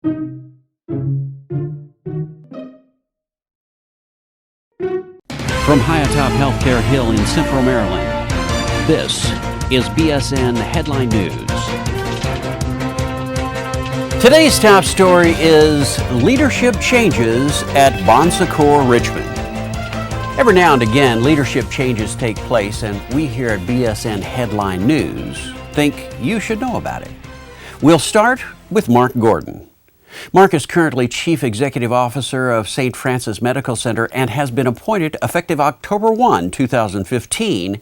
From high atop Healthcare Hill in Central Maryland, this is BSN Headline News. Today's top story is leadership changes at Bon Secours Richmond. Every now and again, leadership changes take place, and we here at BSN Headline News think you should know about it. We'll start with Mark Gordon. Mark is currently Chief Executive Officer of St. Francis Medical Center and has been appointed effective October 1, 2015,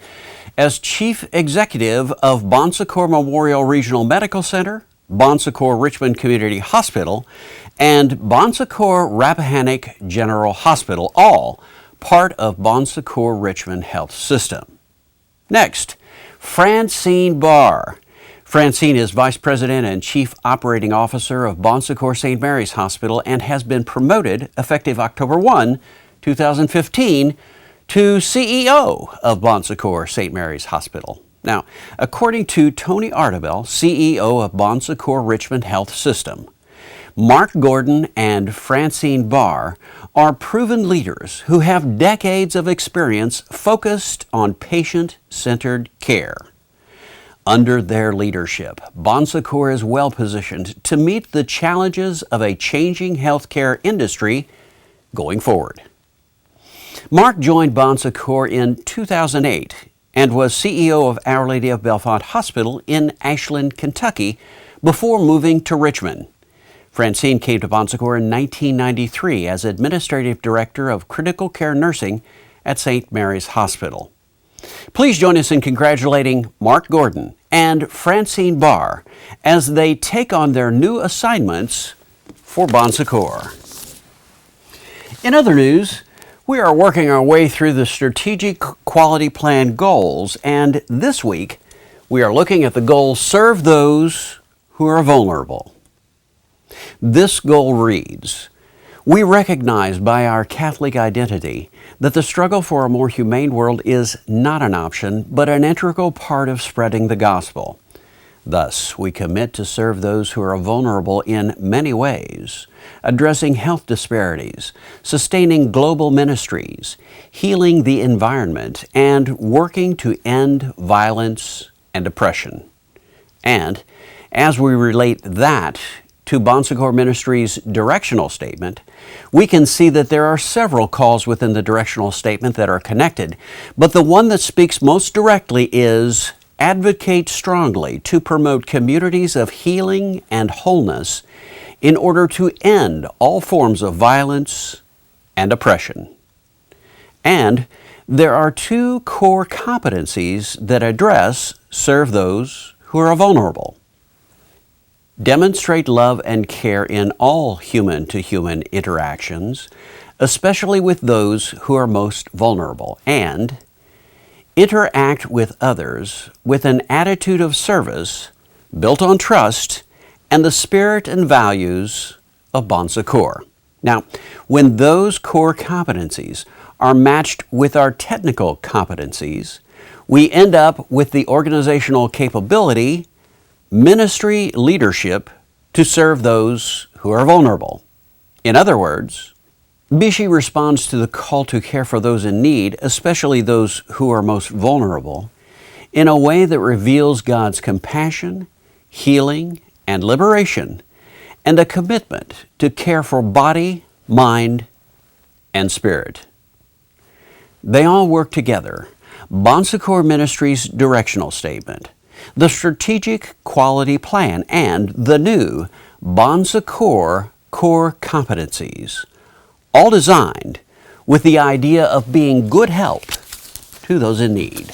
as Chief Executive of Bon Secours Memorial Regional Medical Center, Bon Secours Richmond Community Hospital, and Bon Secours Rappahannock General Hospital, all part of Bon Secours Richmond Health System. Next, Francine Barr. Francine is Vice President and Chief Operating Officer of Bon Secours St. Mary's Hospital and has been promoted effective October 1, 2015, to CEO of Bon Secours St. Mary's Hospital. Now, according to Toni Ardabell, CEO of Bon Secours Richmond Health System, Mark Gordon and Francine Barr are proven leaders who have decades of experience focused on patient-centered care. Under their leadership, Bon Secours is well positioned to meet the challenges of a changing healthcare industry going forward. Mark joined Bon Secours in 2008 and was CEO of Our Lady of Bellefonte Hospital in Ashland, Kentucky, before moving to Richmond. Francine came to Bon Secours in 1993 as Administrative Director of Critical Care Nursing at St. Mary's Hospital. Please join us in congratulating Mark Gordon and Francine Barr as they take on their new assignments for Bon Secours. In other news, we are working our way through the Strategic Quality Plan goals, and this week we are looking at the goal Serve Those Who Are Vulnerable. This goal reads, "We recognize by our Catholic identity that the struggle for a more humane world is not an option, but an integral part of spreading the gospel. Thus, we commit to serve those who are vulnerable in many ways, addressing health disparities, sustaining global ministries, healing the environment, and working to end violence and oppression." And as we relate that to Bon Secours Ministries' directional statement, we can see that there are several calls within the directional statement that are connected, but the one that speaks most directly is advocate strongly to promote communities of healing and wholeness in order to end all forms of violence and oppression. And there are two core competencies that address serve those who are vulnerable. Demonstrate love and care in all human-to-human interactions, especially with those who are most vulnerable, and interact with others with an attitude of service built on trust and the spirit and values of Bon Secours. Now, when those core competencies are matched with our technical competencies, we end up with the organizational capability, ministry leadership to serve those who are vulnerable. In other words, BSN responds to the call to care for those in need, especially those who are most vulnerable, in a way that reveals God's compassion, healing, and liberation, and a commitment to care for body, mind, and spirit. They all work together. Bon Secours Ministries' directional statement, the Strategic Quality Plan, and the new Bon Secours Core Competencies, all designed with the idea of being good help to those in need.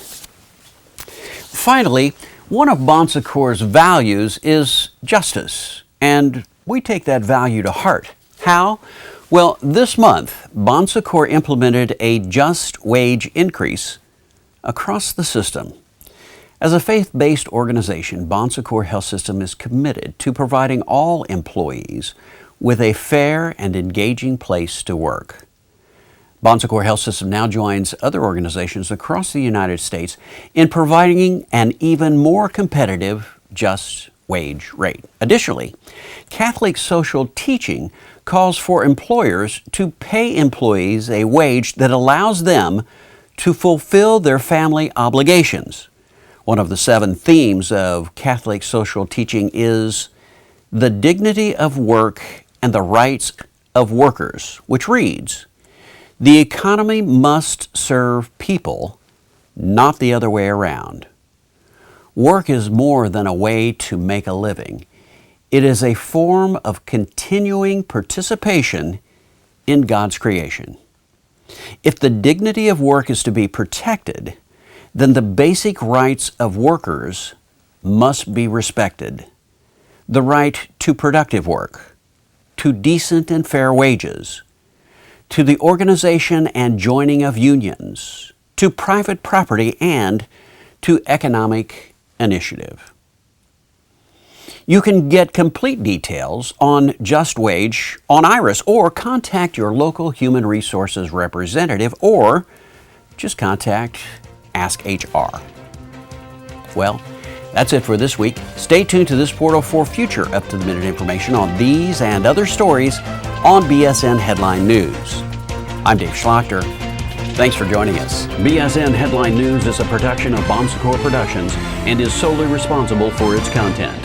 Finally, one of Bon Secours' values is justice, and we take that value to heart. How? Well, this month, Bon Secours implemented a just wage increase across the system. As a faith-based organization, Bon Secours Health System is committed to providing all employees with a fair and engaging place to work. Bon Secours Health System now joins other organizations across the United States in providing an even more competitive, just wage rate. Additionally, Catholic social teaching calls for employers to pay employees a wage that allows them to fulfill their family obligations. One of the 7 themes of Catholic social teaching is the dignity of work and the rights of workers, which reads, "The economy must serve people, not the other way around." Work is more than a way to make a living. It is a form of continuing participation in God's creation. If the dignity of work is to be protected, then the basic rights of workers must be respected. The right to productive work, to decent and fair wages, to the organization and joining of unions, to private property, and to economic initiative. You can get complete details on just wage on IRIS, or contact your local human resources representative, or just contact Ask HR. Well, that's it for this week. Stay tuned to this portal for future up-to-the-minute information on these and other stories on BSN Headline News. I'm Dave Schlachter. Thanks for joining us. BSN Headline News is a production of Bon Secours Productions and is solely responsible for its content.